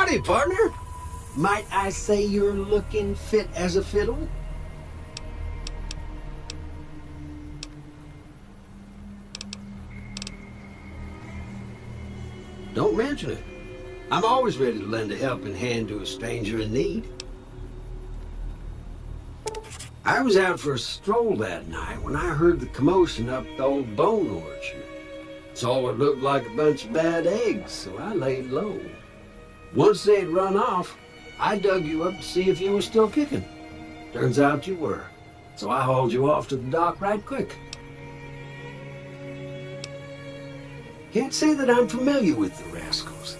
Howdy, partner. Might I say you're looking fit as a fiddle? Don't mention it. I'm always ready to lend a helping hand to a stranger in need. I was out for a stroll that night when I heard the commotion up the old bone orchard. Saw what looked like a bunch of bad eggs, so I laid low. Once they'd run off, I dug you up to see if you were still kicking. Turns out you were, so I hauled you off to the dock right quick. Can't say that I'm familiar with the rascals.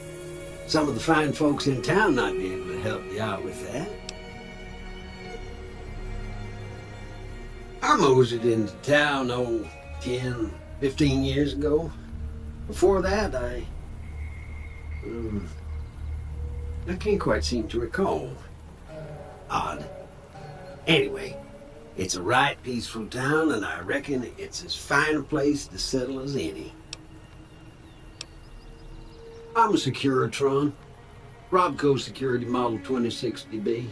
Some of the fine folks in town might be able to help you out with that. I moseyed into town, 10, 15 years ago. Before that, I can't quite seem to recall. Odd. Anyway, it's a right peaceful town, and I reckon it's as fine a place to settle as any. I'm a Securitron. Robco Security Model 2060B.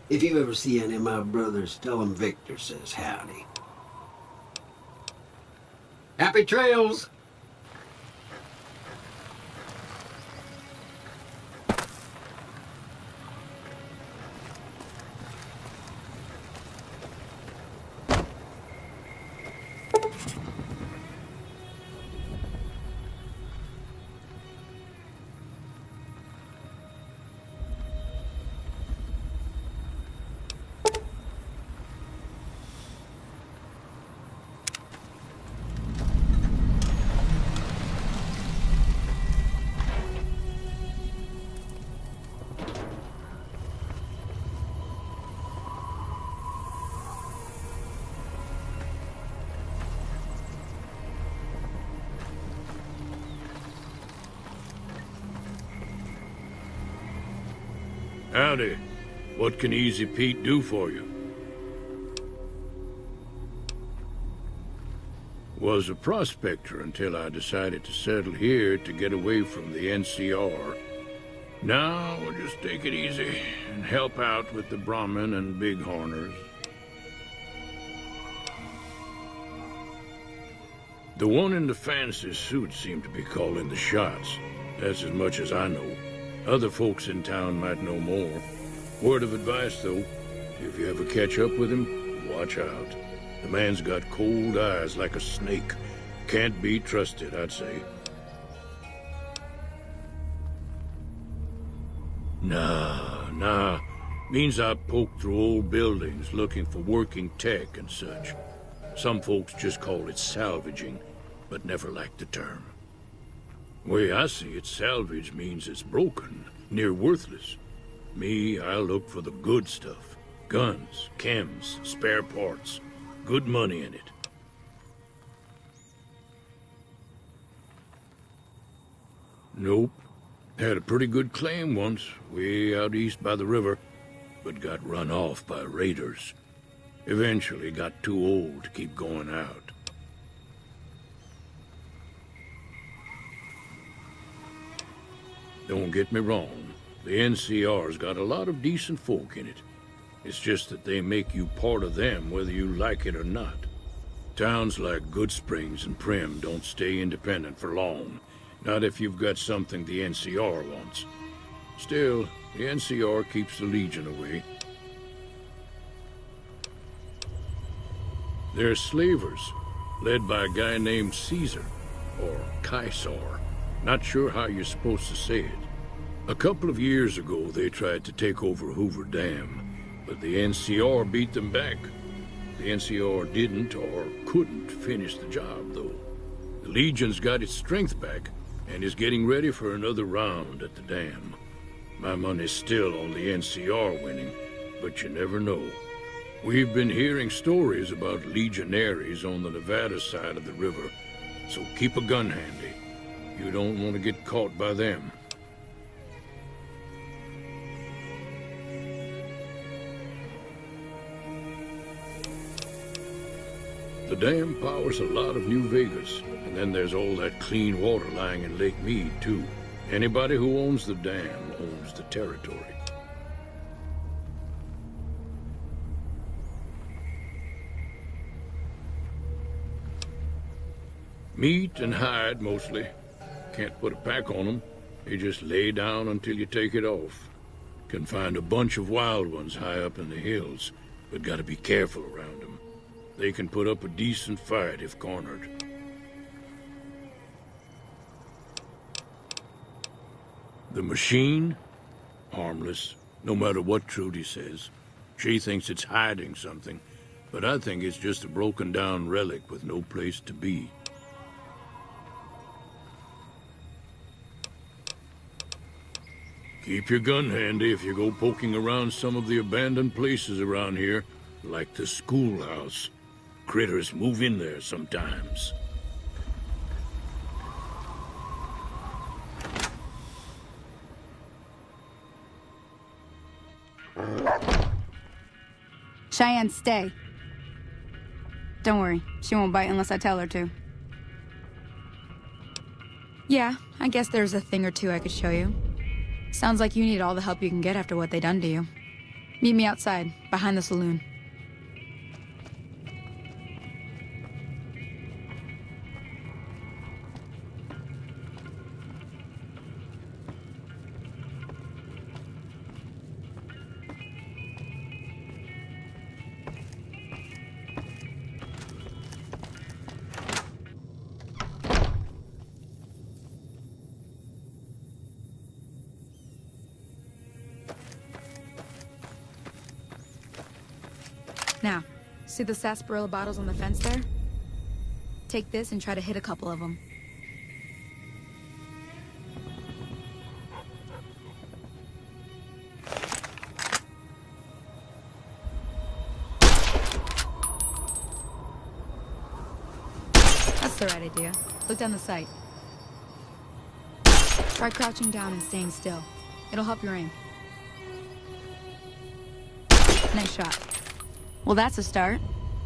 If you ever see any of my brothers, tell them Victor says howdy. Happy trails! Howdy. What can Easy Pete do for you? Was a prospector until I decided to settle here to get away from the NCR. Now we'll just take it easy and help out with the Brahmin and Bighorners. The one in the fancy suit seemed to be calling the shots. That's as much as I know. Other folks in town might know more. Word of advice, though, if you ever catch up with him, watch out. The man's got cold eyes like a snake. Can't be trusted, I'd say. Nah. Means I poke through old buildings looking for working tech and such. Some folks just call it salvaging, but never liked the term. Way I see it, salvage means it's broken, near worthless. Me, I look for the good stuff. Guns, chems, spare parts. Good money in it. Nope. Had a pretty good claim once, way out east by the river, but got run off by raiders. Eventually got too old to keep going out. Don't get me wrong, the NCR's got a lot of decent folk in it. It's just that they make you part of them whether you like it or not. Towns like Goodsprings and Primm don't stay independent for long, not if you've got something the NCR wants. Still, the NCR keeps the Legion away. They're slavers, led by a guy named Caesar, or Caesar. Not sure how you're supposed to say it. A couple of years ago, they tried to take over Hoover Dam, but the NCR beat them back. The NCR didn't or couldn't finish the job, though. The Legion's got its strength back and is getting ready for another round at the dam. My money's still on the NCR winning, but you never know. We've been hearing stories about legionaries on the Nevada side of the river, so keep a gun handy. You don't want to get caught by them. The dam powers a lot of New Vegas, and then there's all that clean water lying in Lake Mead, too. Anybody who owns the dam owns the territory. Meat and hide, mostly. Can't put a pack on them. You just lay down until you take it off. Can find a bunch of wild ones high up in the hills, but gotta be careful around them. They can put up a decent fight if cornered. The machine? Harmless, no matter what Trudy says. She thinks it's hiding something, but I think it's just a broken down relic with no place to be. Keep your gun handy if you go poking around some of the abandoned places around here, like the schoolhouse. Critters move in there sometimes. Cheyenne, stay. Don't worry, she won't bite unless I tell her to. Yeah, I guess there's a thing or two I could show you. Sounds like you need all the help you can get after what they done to you. Meet me outside, behind the saloon. Now, see the sarsaparilla bottles on the fence there? Take this and try to hit a couple of them. That's the right idea. Look down the sight. Try crouching down and staying still. It'll help your aim. Nice shot. Well, that's a start.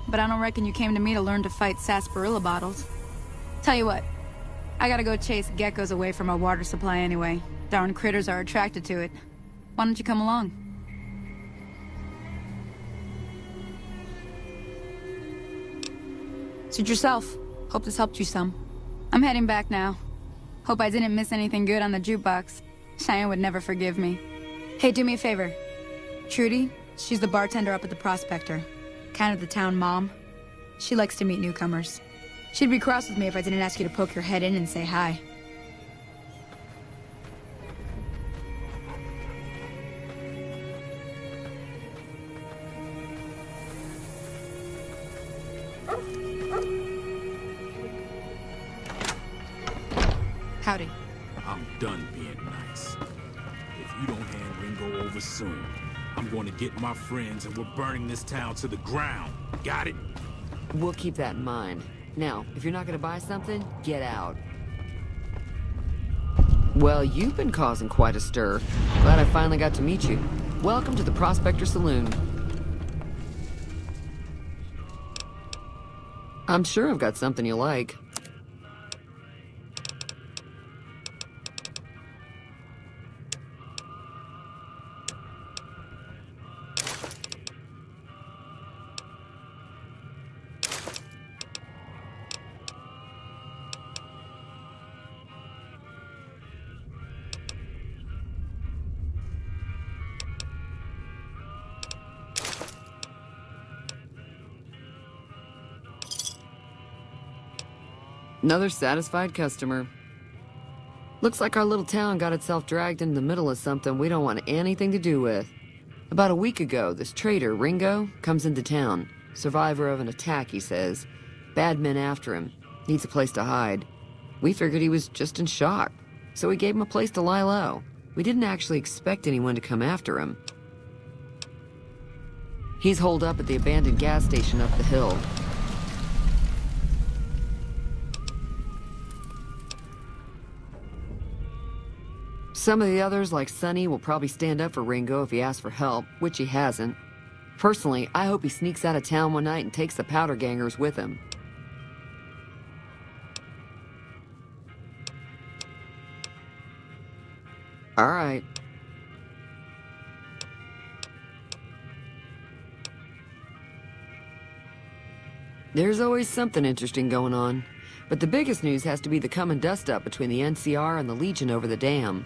But I don't reckon you came to me to learn to fight sarsaparilla bottles. Tell you what, I gotta go chase geckos away from our water supply anyway. Darn critters are attracted to it. Why don't you come along? Suit yourself. Hope this helped you some. I'm heading back now. Hope I didn't miss anything good on the jukebox. Cheyenne would never forgive me. Hey, do me a favor. Trudy, she's the bartender up at the Prospector. Kind of the town mom. She likes to meet newcomers. She'd be cross with me if I didn't ask you to poke your head in and say hi. Howdy. I'm done being nice. If you don't hand Ringo over soon, I'm going to get my friends and we're burning this town to the ground. Got it? We'll keep that in mind. Now, if you're not gonna buy something, get out. Well, you've been causing quite a stir. Glad I finally got to meet you. Welcome to the Prospector Saloon. I'm sure I've got something you like. Another satisfied customer. Looks like our little town got itself dragged into the middle of something we don't want anything to do with. About a week ago, this traitor, Ringo, comes into town. Survivor of an attack, he says. Bad men after him. Needs a place to hide. We figured he was just in shock, so we gave him a place to lie low. We didn't actually expect anyone to come after him. He's holed up at the abandoned gas station up the hill. Some of the others, like Sonny, will probably stand up for Ringo if he asks for help, which he hasn't. Personally, I hope he sneaks out of town one night and takes the powder gangers with him. All right. There's always something interesting going on. But the biggest news has to be the coming dust-up between the NCR and the Legion over the dam.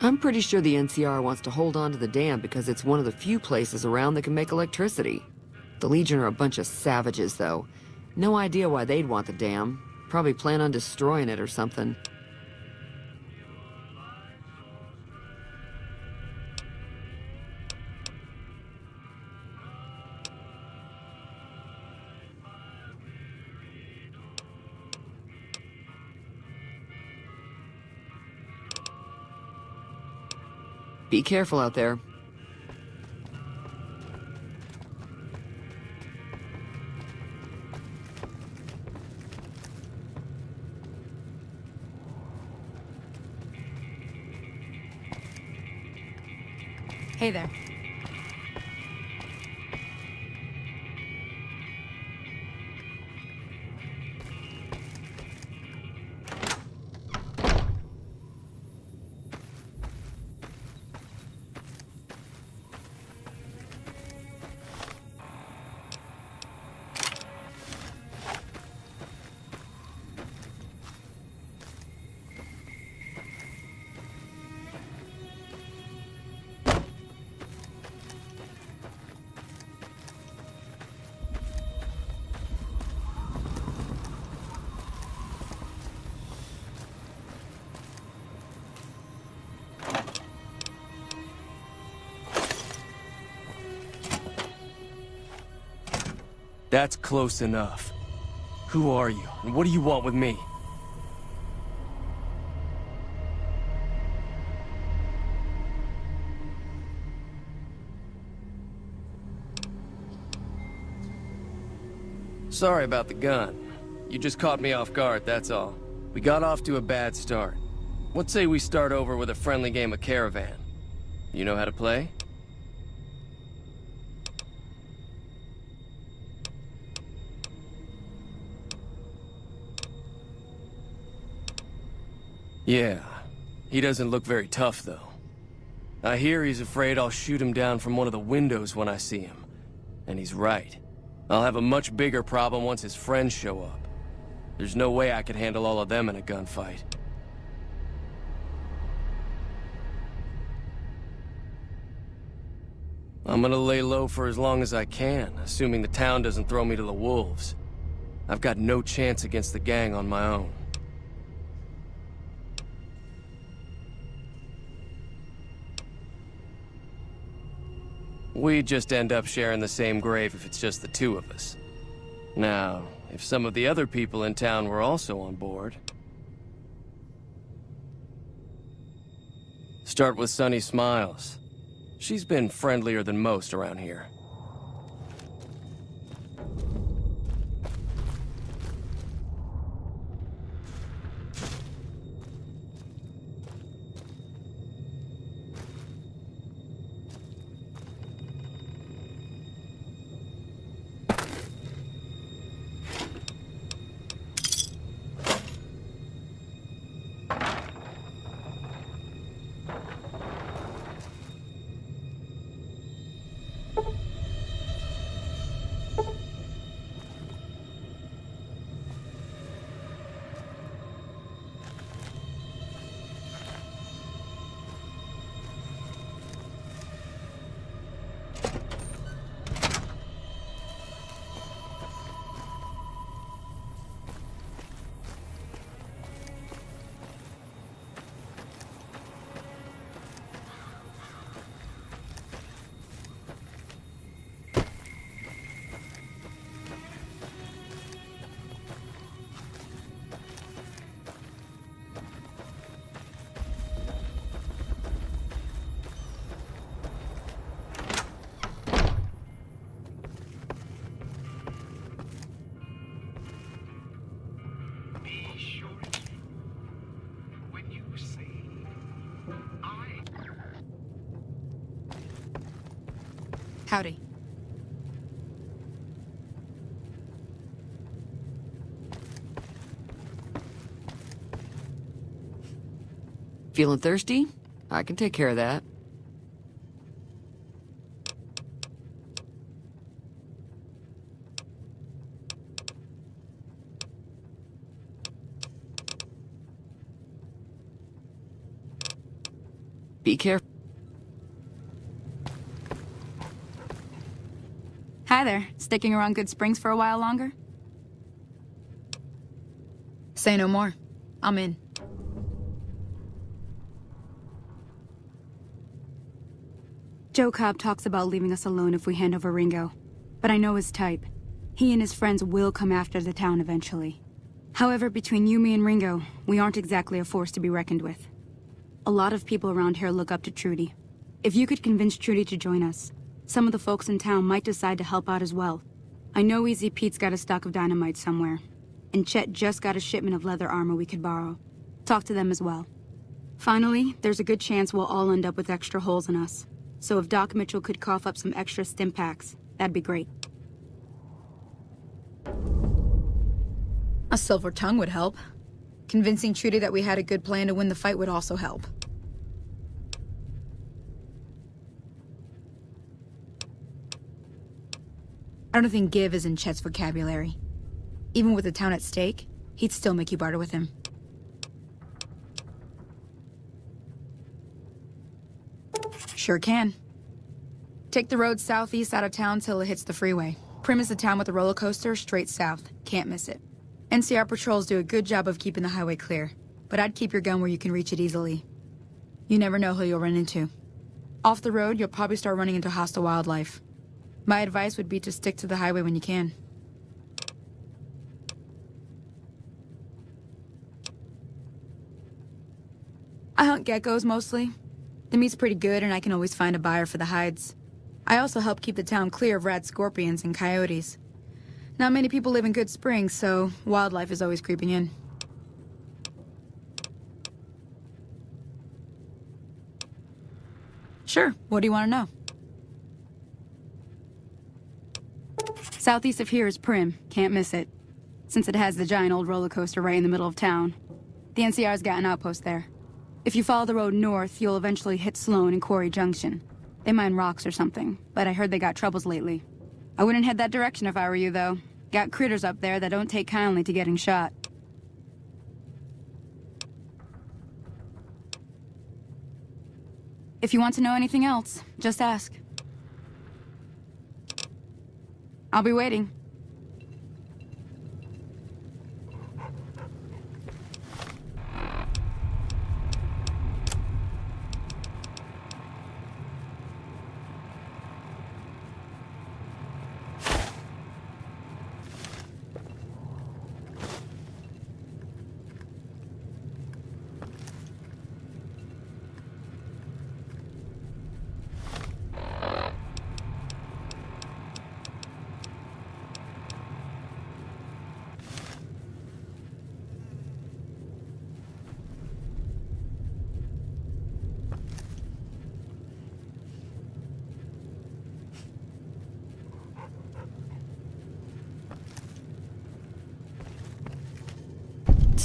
I'm pretty sure the NCR wants to hold on to the dam because it's one of the few places around that can make electricity. The Legion are a bunch of savages, though. No idea why they'd want the dam. Probably plan on destroying it or something. Be careful out there. Hey there. That's close enough. Who are you, and what do you want with me? Sorry about the gun. You just caught me off guard, that's all. We got off to a bad start. Let's say we start over with a friendly game of Caravan. You know how to play? Yeah, he doesn't look very tough, though. I hear he's afraid I'll shoot him down from one of the windows when I see him. And he's right. I'll have a much bigger problem once his friends show up. There's no way I could handle all of them in a gunfight. I'm gonna lay low for as long as I can, assuming the town doesn't throw me to the wolves. I've got no chance against the gang on my own. We'd just end up sharing the same grave if it's just the two of us. Now, if some of the other people in town were also on board... Start with Sunny Smiles. She's been friendlier than most around here. Howdy. Feeling thirsty? I can take care of that. Be careful. Hi there. Sticking around Good Springs for a while longer? Say no more. I'm in. Joe Cobb talks about leaving us alone if we hand over Ringo. But I know his type. He and his friends will come after the town eventually. However, between you, me, and Ringo, we aren't exactly a force to be reckoned with. A lot of people around here look up to Trudy. If you could convince Trudy to join us, some of the folks in town might decide to help out as well. I know Easy Pete's got a stock of dynamite somewhere, and Chet just got a shipment of leather armor we could borrow. Talk to them as well. Finally, there's a good chance we'll all end up with extra holes in us. So if Doc Mitchell could cough up some extra stim packs, that'd be great. A silver tongue would help. Convincing Trudy that we had a good plan to win the fight would also help. I don't think give is in Chet's vocabulary. Even with the town at stake, he'd still make you barter with him. Sure can. Take the road southeast out of town till it hits the freeway. Prim is the town with the roller coaster straight south. Can't miss it. NCR patrols do a good job of keeping the highway clear, but I'd keep your gun where you can reach it easily. You never know who you'll run into. Off the road, you'll probably start running into hostile wildlife. My advice would be to stick to the highway when you can. I hunt geckos mostly. The meat's pretty good and I can always find a buyer for the hides. I also help keep the town clear of rat scorpions and coyotes. Not many people live in Good Springs, so wildlife is always creeping in. Sure, what do you want to know? Southeast of here is Prim, can't miss it. Since it has the giant old roller coaster right in the middle of town. The NCR's got an outpost there. If you follow the road north, you'll eventually hit Sloan and Quarry Junction. They mine rocks or something, but I heard they got troubles lately. I wouldn't head that direction if I were you, though. Got critters up there that don't take kindly to getting shot. If you want to know anything else, just ask. I'll be waiting.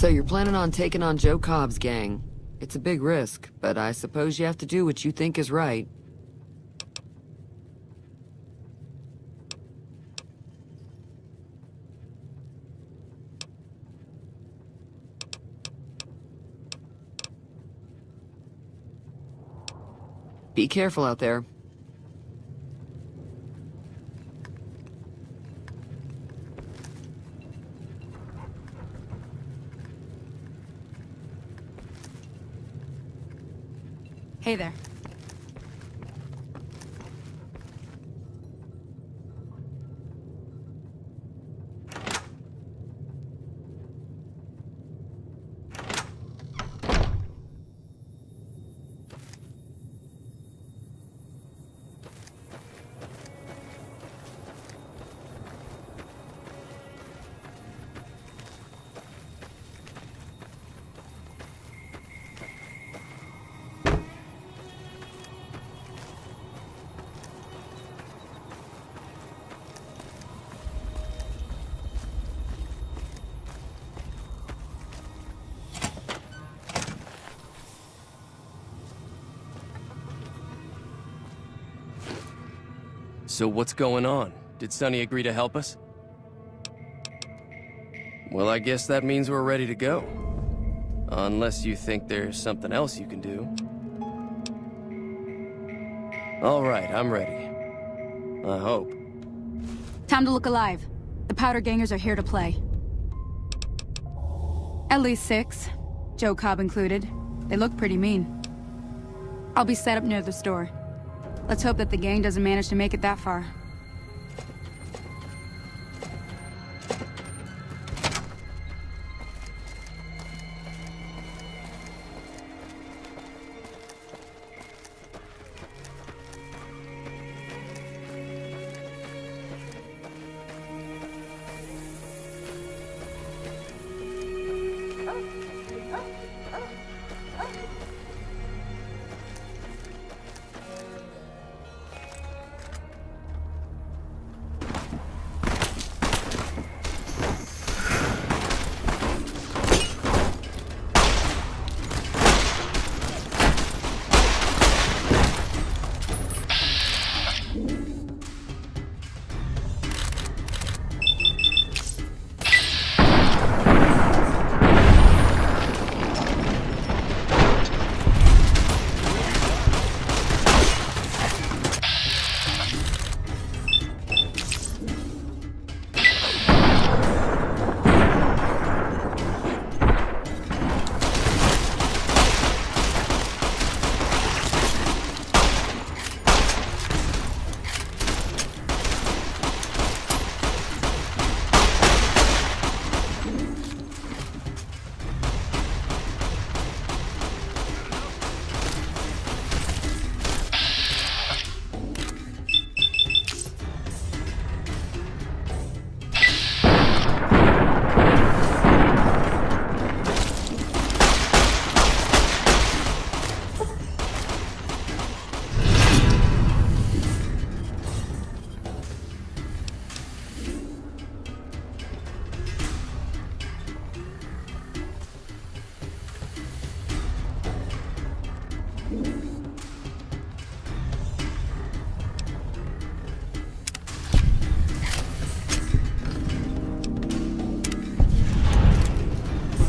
So you're planning on taking on Joe Cobb's gang. It's a big risk, but I suppose you have to do what you think is right. Be careful out there. Hey there. So what's going on? Did Sonny agree to help us? Well, I guess that means we're ready to go. Unless you think there's something else you can do. All right, I'm ready. I hope. Time to look alive. The Powder Gangers are here to play. At least 6. Joe Cobb included. They look pretty mean. I'll be set up near the store. Let's hope that the gang doesn't manage to make it that far.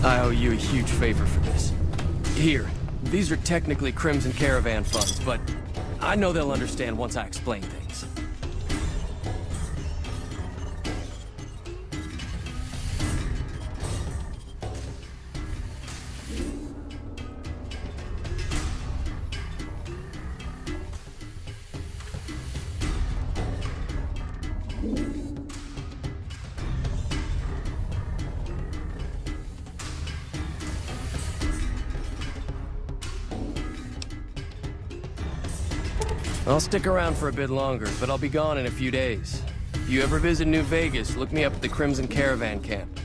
I owe you a huge favor for this. Here, these are technically Crimson Caravan funds, but I know they'll understand once I explain things. I'll stick around for a bit longer, but I'll be gone in a few days. If you ever visit New Vegas, look me up at the Crimson Caravan camp.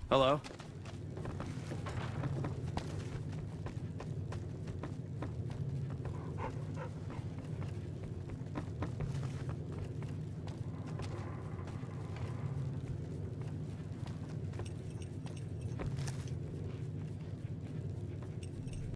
Hello?